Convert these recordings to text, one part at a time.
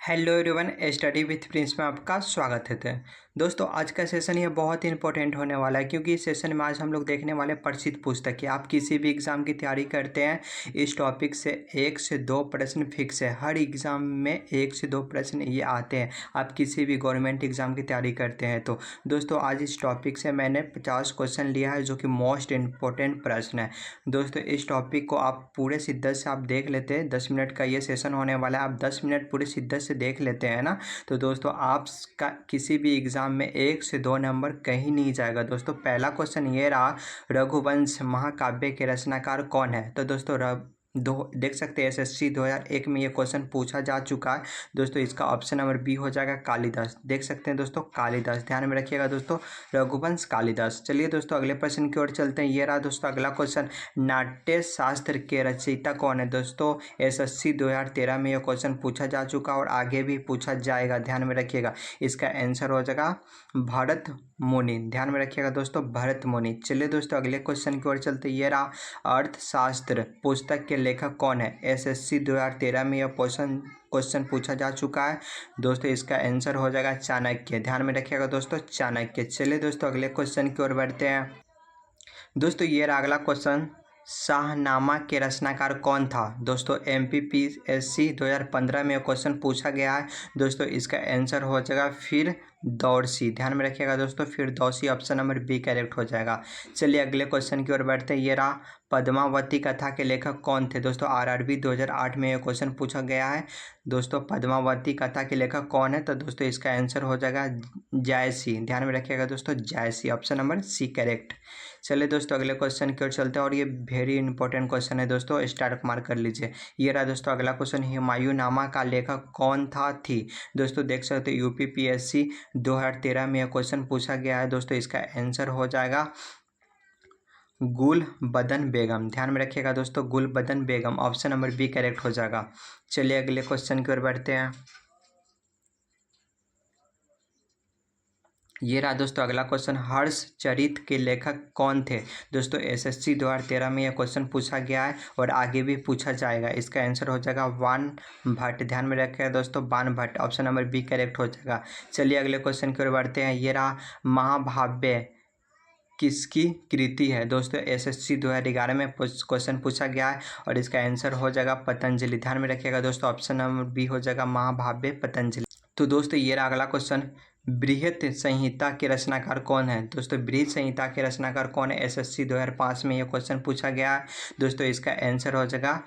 Hello everyone, study with Prince में आपका स्वागत है। दोस्तों, आज का सेशन ये बहुत ही इंपॉर्टेंट होने वाला है क्योंकि इस सेशन में आज हम लोग देखने वाले प्रसिद्ध पुस्तक है। आप किसी भी एग्ज़ाम की तैयारी करते हैं, इस टॉपिक से 1 से 2 प्रश्न फिक्स है। हर एग्ज़ाम में 1 से 2 प्रश्न ये आते हैं। आप किसी भी गवर्नमेंट एग्ज़ाम की तैयारी करते हैं तो दोस्तों आज इस टॉपिक से मैंने 50 क्वेश्चन लिया है जो कि मोस्ट इम्पोर्टेंट प्रश्न है। दोस्तों, इस टॉपिक को आप पूरे शिद्दत से आप देख लेते हैं। 10 मिनट का ये सेशन होने वाला है। आप 10 मिनट पूरे शिद्दत से देख लेते हैं ना, तो दोस्तों आपका किसी भी एग्ज़ाम में 1 से 2 नंबर कहीं नहीं जाएगा। दोस्तों, पहला क्वेश्चन ये रहा, रघुवंश महाकाव्य के रचनाकार कौन है? तो दोस्तों देख सकते हैं एसएससी 2001 में ये क्वेश्चन पूछा जा चुका है। दोस्तों, इसका ऑप्शन नंबर बी हो जाएगा कालिदास। देख सकते हैं दोस्तों, कालिदास ध्यान में रखिएगा दोस्तों, रघुवंश कालिदास। चलिए दोस्तों अगले प्रश्न की ओर चलते हैं। ये रहा दोस्तों अगला क्वेश्चन, नाट्य शास्त्र के रचयिता कौन है? दोस्तों, एसएससी 2013 में यह क्वेश्चन पूछा जा चुका और आगे भी पूछा जाएगा, ध्यान में रखिएगा। इसका आंसर हो जाएगा भरत मुनि। ध्यान में रखिएगा दोस्तों, भरत मुनि। चलिए दोस्तों अगले क्वेश्चन की ओर चलते। ये रहा, अर्थशास्त्र पुस्तक के लेखक कौन है? एसएससी 2013 में यह क्वेश्चन पूछा जा चुका है। दोस्तों, इसका आंसर हो जाएगा चाणक्य। ध्यान में रखिएगा दोस्तों, चाणक्य। चलिए दोस्तों अगले क्वेश्चन की ओर बढ़ते हैं। दोस्तों, ये रहा अगला क्वेश्चन, शाहनामा के रचनाकार कौन था? दोस्तों, एमपीपीएससी 2015 में क्वेश्चन पूछा गया है। दोस्तों, इसका आंसर हो जाएगा फिरदौसी। ध्यान में रखिएगा दोस्तों, Firdausi. Option number B correct हो जाएगा। चलिए अगले क्वेश्चन की ओर बढ़ते हैं। ये रहा, पद्मावती कथा के लेखक कौन थे? दोस्तों, आरआरबी 2008 में यह क्वेश्चन पूछा गया है। दोस्तों, पद्मावती कथा के लेखक कौन है? तो दोस्तों इसका आंसर हो जाएगा जायसी। ध्यान में रखिएगा दोस्तों, Jayasi. Option number C correct. चलिए दोस्तों अगले क्वेश्चन की ओर चलते हैं और ये वेरी इंपॉर्टेंट क्वेश्चन है दोस्तों, स्टार मार्क कर लीजिए। ये रहा दोस्तों अगला क्वेश्चन, हुमायूंनामा का लेखक कौन थी? दोस्तों, देख सकते हो यूपीपीएससी 2013 में यह क्वेश्चन पूछा गया है। दोस्तों, इसका आंसर हो जाएगा गुलबदन बेगम। ध्यान में रखिएगा दोस्तों, गुलबदन बेगम। ऑप्शन नंबर बी करेक्ट हो जाएगा। चलिए अगले क्वेश्चन की ओर बढ़ते हैं। ये रहा दोस्तों अगला क्वेश्चन, हर्षचरित के लेखक कौन थे? दोस्तों, एसएससी 2013 में यह क्वेश्चन पूछा गया है और आगे भी पूछा जाएगा। इसका आंसर हो जाएगा बाण भट्ट। ध्यान में रखिएगा दोस्तों, Bana Bhatta. Option number B correct हो जाएगा। चलिए अगले क्वेश्चन की ओर बढ़ते हैं। ये रहा, महाभाव्य किसकी कृति है? दोस्तों, एसएससी 2011 में क्वेश्चन पूछा गया है और इसका आंसर हो जाएगा पतंजलि। ध्यान में रखिएगा दोस्तों, ऑप्शन नंबर बी हो जाएगा महाभाव्य पतंजलि। तो दोस्तों ये रहा अगला क्वेश्चन, बृहत संहिता के रचनाकार कौन है? दोस्तों, बृहत संहिता के रचनाकार कौन है? एसएससी 2005 में यह क्वेश्चन पूछा गया है। दोस्तों, इसका आंसर हो जाएगा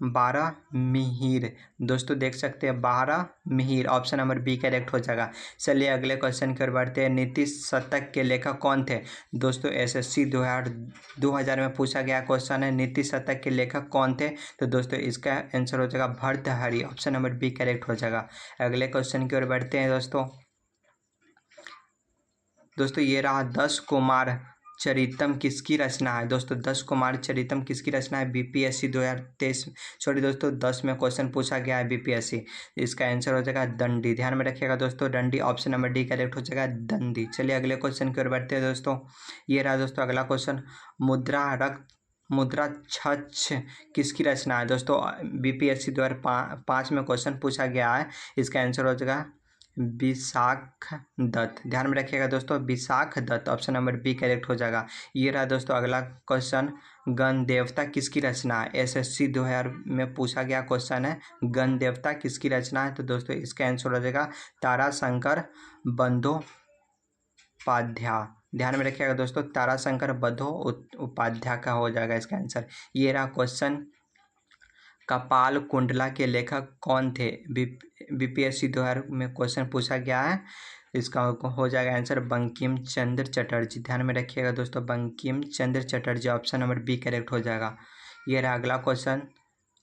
बारह मिहिर। दोस्तों, देख सकते हैं 12 Mihir. Option number B correct हो जाएगा। चलिए अगले क्वेश्चन की ओर बढ़ते हैं। नीति शतक के लेखक कौन थे? दोस्तों, एसएससी 2000 में पूछा गया क्वेश्चन है, नीति शतक के लेखक कौन थे? तो दोस्तों इसका आंसर हो जाएगा Bhartrihari. Option number B correct हो जाएगा। अगले क्वेश्चन की ओर बढ़ते हैं दोस्तों ये रहा, 10 कुमार चरितम किसकी रचना है? दोस्तों, 10 कुमार चरितम किसकी रचना है? बीपीएससी 2023 सॉरी दोस्तों 10 में क्वेश्चन पूछा गया है बीपीएससी। इसका आंसर हो जाएगा दंडी। ध्यान में रखिएगा दोस्तों, दंडी। ऑप्शन नंबर डी करेक्ट हो जाएगा, दंडी। चलिए अगले क्वेश्चन की ओर बढ़ते हैं दोस्तों। ये रहा दोस्तों अगला क्वेश्चन, मुद्रा छछ किसकी रचना है? दोस्तों, बीपीएससी 2005 में क्वेश्चन पूछा गया है। इसका आंसर हो जाएगा विशाख दत्त। ध्यान में रखिएगा दोस्तों, Vishakha Datta. Option number B correct हो जाएगा। ये रहा दोस्तों अगला क्वेश्चन, गण देवता किसकी रचना है? एसएससी 2000 में पूछा गया क्वेश्चन है, गण देवता किसकी रचना है? तो दोस्तों इसका आंसर हो जाएगा ताराशंकर बंदोपाध्याय। ध्यान में रखिएगा दोस्तों, ताराशंकर बंदोपाध्याय का हो जाएगा इसका आंसर। ये रहा क्वेश्चन, कपाल कुंडला के लेखक कौन थे? बीपीएससी 2000 में क्वेश्चन पूछा गया है। इसका हो जाएगा आंसर बंकिम चंद्र चटर्जी। ध्यान में रखिएगा दोस्तों, Bankim Chandra Chatterjee. Option number B correct हो जाएगा। यह रहा अगला क्वेश्चन,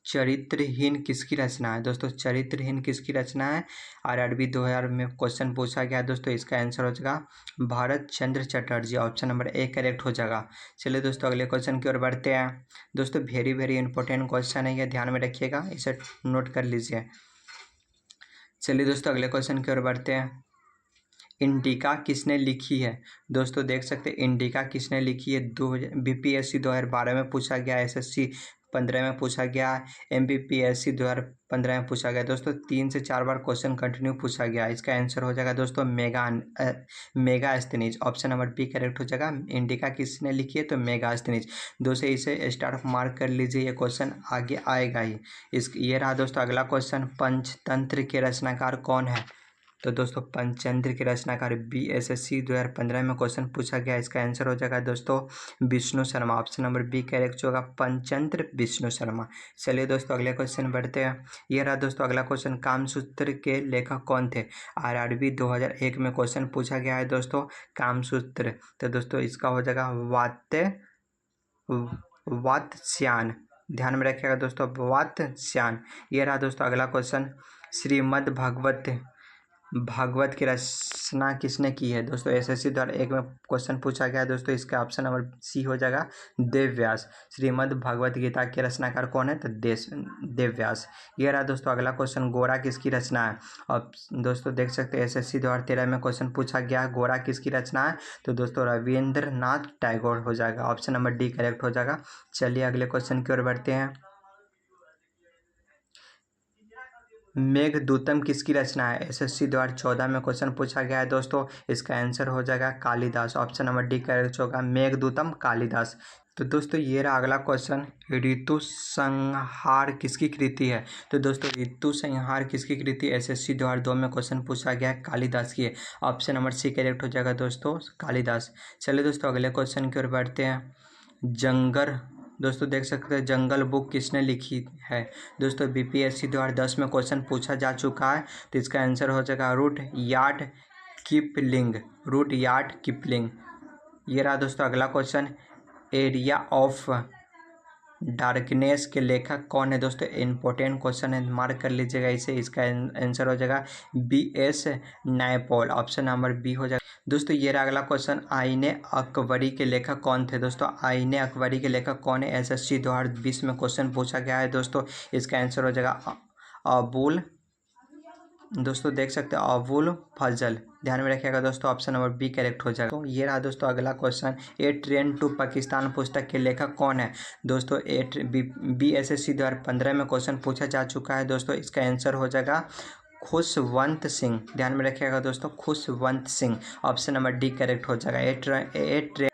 चरित्रहीन किसकी रचना है? दोस्तों, चरित्रहीन किसकी रचना है? आरआरबी 2000 में क्वेश्चन पूछा गया। दोस्तों, इसका आंसर हो जाएगा Bharat Chandra Chatterjee. Option number A correct हो जाएगा। चलिए दोस्तों अगले क्वेश्चन की ओर बढ़ते हैं। दोस्तों, वेरी वेरी इंपॉर्टेंट क्वेश्चन है, यह ध्यान में रखिएगा, इसे नोट कर लीजिए। चलिए दोस्तों अगले क्वेश्चन की ओर बढ़ते हैं। इंडिका किसने लिखी है? दोस्तों, देख सकते हैं इंडिका किसने लिखी है। बीपीएससी 2012 में पूछा गया, एसएससी 2015 में पूछा गया, MPPSC 2015 में पूछा गया दोस्तों। 3 से 4 बार क्वेश्चन कंटिन्यू पूछा गया। इसका आंसर हो जाएगा दोस्तों Megasthenes. Option number B correct हो जाएगा। इंडिका किसने लिखी है? तो मेगास्थनीज। दोस्तों इसे स्टार मार्क कर लीजिए, ये क्वेश्चन आगे आएगा ही। ये रहा दोस्तों अगला क्वेश्चन, पंचतंत्र के रचनाकार कौन है? तो दोस्तों पंचतंत्र के रचनाकार BSSC 2015 में क्वेश्चन पूछा गया। इसका आंसर हो जाएगा दोस्तों Vishnu Sharma. Option number B correct होगा, पंचतंत्र विष्णु शर्मा। चलिए दोस्तों अगले क्वेश्चन बढ़ते हैं। ये रहा दोस्तों अगला क्वेश्चन, कामसूत्र के लेखक कौन थे? RRB 2001 में क्वेश्चन पूछा गया है दोस्तों, कामसूत्र। तो दोस्तों इसका हो जाएगा वात्स्यायन। ध्यान में रखिएगा दोस्तों, वात्स्यायन। ये रहा दोस्तों अगला क्वेश्चन, श्रीमद् भागवत की रचना किसने की है? दोस्तों SSC 2001 में क्वेश्चन पूछा गया है दोस्तों। इसका ऑप्शन नंबर सी हो जाएगा देव व्यास। श्रीमद् भागवत गीता के रचनाकार कौन है? तो देव व्यास। ये रहा दोस्तों अगला क्वेश्चन, गोरा किसकी रचना है? अब दोस्तों देख सकते हैं SSC 2013 में क्वेश्चन पूछा गया है, गोरा किसकी रचना है? तो दोस्तों रविंद्रनाथ टैगोर हो जाएगा। ऑप्शन नंबर डी करेक्ट हो जाएगा। चलिए अगले क्वेश्चन की ओर बढ़ते हैं। मेघदूतम किसकी रचना है? SSC 2014 में क्वेश्चन पूछा गया है दोस्तों। इसका आंसर हो जाएगा Kalidas. Option number D correct होगा, मेघदूतम कालिदास। तो दोस्तों ये रहा अगला क्वेश्चन, ऋतु संहार किसकी कृति है? तो दोस्तों ऋतु संहार किसकी कृति? SSC 2002 में क्वेश्चन पूछा गया है, कालिदास की है। ऑप्शन नंबर सी करेक्ट हो जाएगा दोस्तों, कालिदास। चलिए दोस्तों अगले क्वेश्चन की ओर बढ़ते हैं। जंगर दोस्तों देख सकते हैं, जंगल बुक किसने लिखी है? दोस्तों BPSC 2010 में क्वेश्चन पूछा जा चुका है। तो इसका आंसर हो जाएगा रुडयार्ड किपलिंग। ये रहा दोस्तों अगला क्वेश्चन, एरिया ऑफ डार्कनेस के लेखक कौन है? दोस्तों इंपॉर्टेंट क्वेश्चन है, मार्क कर लीजिएगा इसे। इसका आंसर हो जाएगा BS Naipaul. Option number B हो जाएगा। दोस्तों ये रहा अगला क्वेश्चन, आईने अकबरी के लेखक कौन थे? दोस्तों आईने अकबरी के लेखक कौन है? SSC 2020 में क्वेश्चन पूछा गया है दोस्तों। इसका आंसर हो जाएगा अबुल, दोस्तों देख सकते हैं अबुल फजल। ध्यान में रखिएगा दोस्तों, ऑप्शन नंबर बी करेक्ट हो जाएगा। तो ये रहा दोस्तों अगला question, a train to Pakistan पुस्तक के लेखक कौन है? दोस्तों BSSC 2015 में क्वेश्चन पूछा जा चुका है दोस्तों। इसका आंसर हो जाएगा खुशवंत सिंह। ध्यान में रखिएगा दोस्तों, Khushwant Singh. Option number D correct हो जाएगा।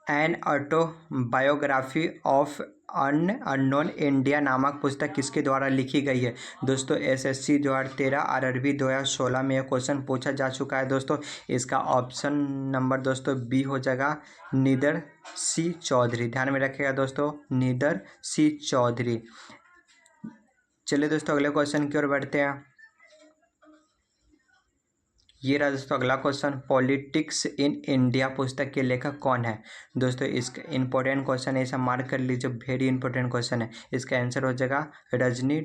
An autobiography of unknown India नामक पुस्तक किसके द्वारा लिखी गई है? दोस्तों SSC 2013 RRB 2016 में यह क्वेश्चन पूछा जा चुका है दोस्तों। इसका ऑप्शन नंबर दोस्तों बी हो जाएगा, निदर सी चौधरी। ध्यान में रखिएगा दोस्तों, निदर सी चौधरी। चलिए दोस्तों अगले क्वेश्चन की ओर बढ़ते हैं। ये रहा दोस्तों अगला क्वेश्चन, पॉलिटिक्स इन इंडिया पुस्तक के लेखक कौन है? दोस्तों इसका इंपॉर्टेंट क्वेश्चन है, इसे मार्क कर लीजिए, वेरी इंपॉर्टेंट क्वेश्चन है। इसका आंसर हो जाएगा Rajni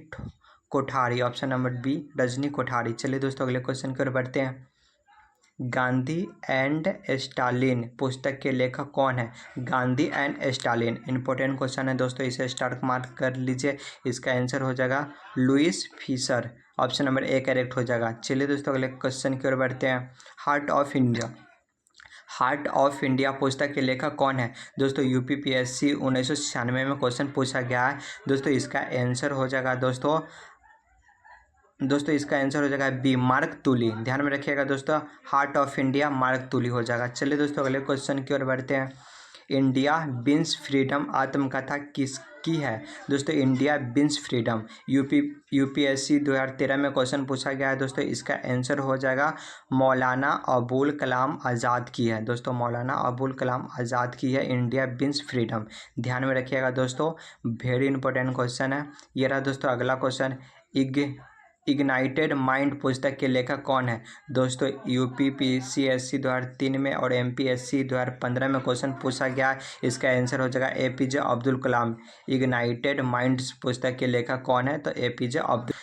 Kothari. Option number B Rajni Kothari. चलिए दोस्तों अगले क्वेश्चन की ओर बढ़ते हैं। गांधी एंड स्टालिन पुस्तक के लेखक कौन है? Gandhi and Stalin important question है दोस्तों, इसे स्टार मार्क कर लीजिए। इसका आंसर हो जाएगा Louis Fischer. Option number A correct हो जाएगा। चलिए दोस्तों अगले क्वेश्चन की ओर बढ़ते हैं। हार्ट ऑफ इंडिया पुस्तक के लेखक कौन है? दोस्तों UPPSC 1996 में क्वेश्चन पूछा गया है दोस्तों। इसका आंसर हो जाएगा दोस्तों इसका आंसर हो जाएगा बी, मार्क तुली। ध्यान में रखिएगा दोस्तों, हार्ट ऑफ इंडिया मार्क तुली हो जाएगा। चलिए दोस्तों अगले क्वेश्चन की ओर बढ़ते हैं। इंडिया विंस फ्रीडम आत्मकथा किसकी है? दोस्तों इंडिया विंस फ्रीडम UPSC 2013 में क्वेश्चन पूछा गया है दोस्तों। इसका आंसर हो जाएगा मौलाना अबुल कलाम आज़ाद की है। दोस्तों मौलाना अबुल कलाम आज़ाद की है इंडिया विंस फ्रीडम। ध्यान में रखिएगा दोस्तों, वेरी इंपॉर्टेंट क्वेश्चन है। ये रहा दोस्तों अगला क्वेश्चन, इग्नाइटेड माइंड पुस्तक के लेखक कौन है? दोस्तों UPPCSC 2003 में और MPSC 2015 में क्वेश्चन पूछा गया है। इसका आंसर हो जाएगा APJ Abdul Kalam. Ignited minds पुस्तक के लेखक कौन है? तो APJ अब्दुल।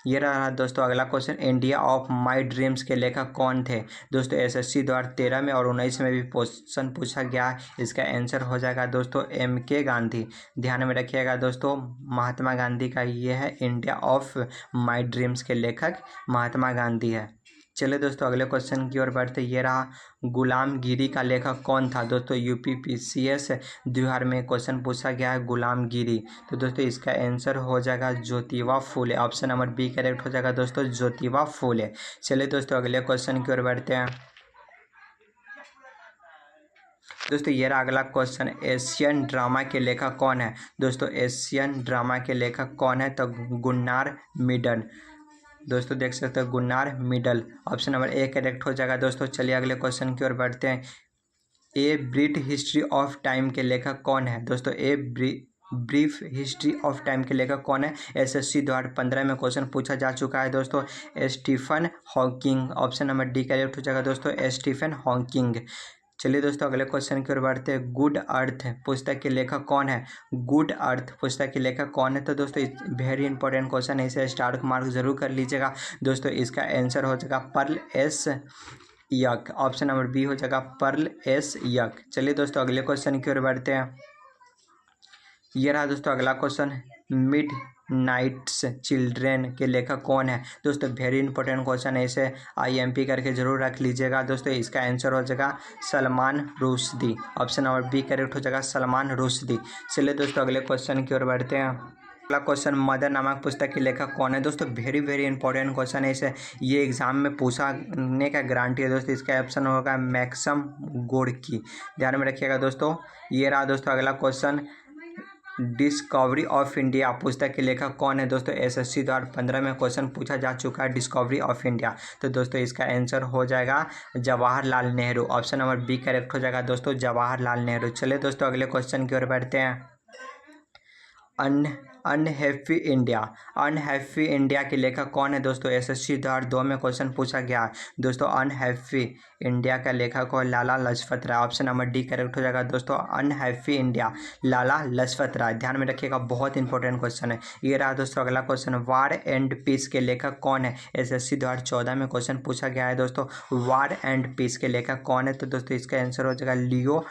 ये रहा दोस्तों अगला question, India of my dreams के लेखक कौन थे? दोस्तों SSC 2013 में और 19 में भी क्वेश्चन पूछा गया है। इसका आंसर हो जाएगा दोस्तों MK गांधी। ध्यान में रखिएगा दोस्तों, महात्मा गांधी का ये है, इंडिया ऑफ माई ड्रीम्स के लेखक महात्मा गांधी है। चलिए दोस्तों अगले क्वेश्चन की ओर बढ़ते। ये रहा, गुलामगिरी का लेखक कौन था? दोस्तों यूपीपीसीएस 2000 में क्वेश्चन पूछा गया है गुलामगिरी। तो दोस्तों इसका आंसर हो जाएगा Jyotiba Phule. Option number B correct हो जाएगा दोस्तों, ज्योतिबा फूले। चलिए दोस्तों अगले क्वेश्चन की ओर बढ़ते हैं। दोस्तों ये रहा अगला क्वेश्चन, एशियन ड्रामा के लेखक कौन है? दोस्तों एशियन ड्रामा के लेखक कौन है? तो गुन्नार मिडल। दोस्तों देख सकते हो Gunnar Myrdal. Option number A correct हो जाएगा दोस्तों। चलिए अगले क्वेश्चन की ओर बढ़ते हैं। A brief history of time के लेखक कौन है? दोस्तों a brief history of time के लेखक कौन है? एसएससी 2015 में क्वेश्चन पूछा जा चुका है दोस्तों, Stephen Hawking. Option number D correct हो जाएगा दोस्तों, स्टीफन हॉकिंग। चलिए दोस्तों अगले क्वेश्चन की ओर बढ़ते हैं। गुड अर्थ पुस्तक के लेखक कौन है? गुड अर्थ पुस्तक के लेखक कौन है? तो दोस्तों वेरी इंपॉर्टेंट क्वेश्चन है, इसे स्टार मार्क जरूर कर लीजिएगा दोस्तों। इसका आंसर हो जाएगा पर्ल एस यक। ऑप्शन नंबर बी हो जाएगा पर्ल एस यक। चलिए दोस्तों अगले क्वेश्चन की ओर बढ़ते हैं। ये रहा दोस्तों अगला क्वेश्चन, मिड नाइट्स चिल्ड्रेन के लेखक कौन है? दोस्तों वेरी इंपॉर्टेंट क्वेश्चन है, इसे आईएमपी करके जरूर रख लीजिएगा दोस्तों। इसका आंसर हो जाएगा Salman Rushdie. Option number B correct हो जाएगा, सलमान रुश्दी। चलिए दोस्तों अगले क्वेश्चन की ओर बढ़ते हैं। अगला क्वेश्चन, मदर नामक पुस्तक के लेखक कौन है? दोस्तों वेरी इंपॉर्टेंट क्वेश्चन है, इसे ये एग्जाम में पूछने का गारंटी है दोस्तों। इसका ऑप्शन होगा मैक्सम गोर्की। ध्यान में रखिएगा दोस्तों। ये रहा दोस्तों अगला क्वेश्चन, डिस्कवरी ऑफ इंडिया पुस्तक के लेखक कौन है? दोस्तों एसएससी 2015 में क्वेश्चन पूछा जा चुका है, डिस्कवरी ऑफ इंडिया। तो दोस्तों इसका आंसर हो जाएगा Jawaharlal Nehru. Option number B correct हो जाएगा दोस्तों, जवाहरलाल नेहरू। चलिए दोस्तों अगले क्वेश्चन की ओर बढ़ते हैं। अनहैप्पी इंडिया के लेखक कौन है? दोस्तों एसएससी 2002 में क्वेश्चन पूछा गया है दोस्तों। अनहैप्पी इंडिया का लेखक हो Lala Lajpat Rai. Option number D correct हो जाएगा दोस्तों, अनहैप्पी इंडिया लाला लाजपत राय। ध्यान में रखिएगा, बहुत इंपॉर्टेंट क्वेश्चन है। ये रहा दोस्तों अगला क्वेश्चन, वार एंड पीस के लेखक कौन है? एसएससी 2014 में क्वेश्चन पूछा गया है दोस्तों, वार एंड पीस के लेखक कौन है? तो दोस्तों इसका आंसर हो जाएगा Leo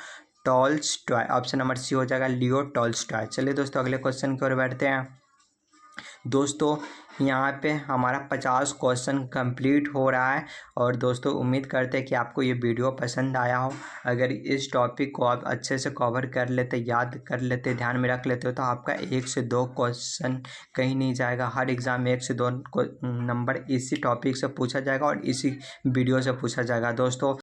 Tolstoy. Option number C हो जाएगा, लियो टॉल्स्टॉय। चलिए दोस्तों अगले क्वेश्चन की ओर बैठते हैं। दोस्तों यहाँ पे हमारा 50 क्वेश्चन कंप्लीट हो रहा है और दोस्तों उम्मीद करते हैं कि आपको ये वीडियो पसंद आया हो। अगर इस टॉपिक को आप अच्छे से कवर कर लेते, याद कर लेते, ध्यान में रख लेते हो तो आपका 1 से 2 क्वेश्चन कहीं नहीं जाएगा। हर एग्ज़ाम में 1 से 2 नंबर इसी टॉपिक से पूछा जाएगा और इसी वीडियो से पूछा जाएगा दोस्तों।